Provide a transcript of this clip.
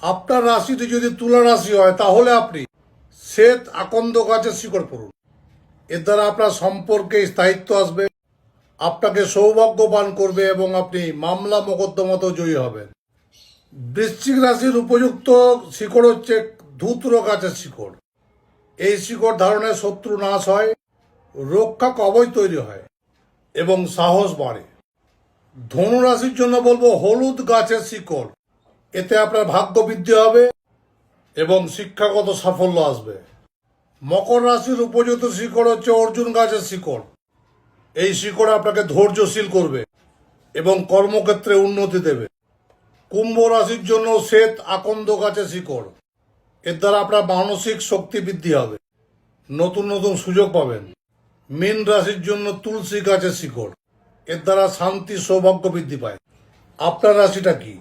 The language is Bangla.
আপনার রাশিটি যদি তুলা রাশি হয় তাহলে আপনি শ্বেত আকন্দ গাছের শিকড় পড়ুন। এর দ্বারা আপনার সম্পর্কে স্থায়িত্ব আসবে, আপনাকে সৌভাগ্যবান করবে এবং আপনি মামলা মোকদ্দমাতেও জয়ী হবেন। বৃশ্চিক রাশির উপযুক্ত শিকড় হচ্ছে ধূত্র গাছের শিকড়। এই শিকড় ধারণে শত্রু নাশ হয়, রক্ষা কবচ তৈরি হয় এবং সাহস বাড়ে। ধনু রাশির জন্য বলবো হলুদ গাছের শিকড়। এতে আপনার ভাগ্য বৃদ্ধি হবে এবং শিক্ষাগত সাফল্য আসবে। মকর রাশির উপযুক্ত শিকড় হচ্ছে অর্জুন গাছের শিকড়। এই শিকড় আপনাকে ধৈর্যশীল করবে এবং কর্মক্ষেত্রে উন্নতি দেবে। কুম্ভ রাশির জন্য শ্বেত আকন্দ গাছের শিকড়। এর দ্বারা আপনার মানসিক শক্তি বৃদ্ধি হবে, নতুন নতুন সুযোগ পাবেন। মীন রাশির জন্য তুলসী গাছের শিকড়। এর দ্বারা শান্তি সৌভাগ্য বৃদ্ধি পায়। আপনার রাশিটা কি?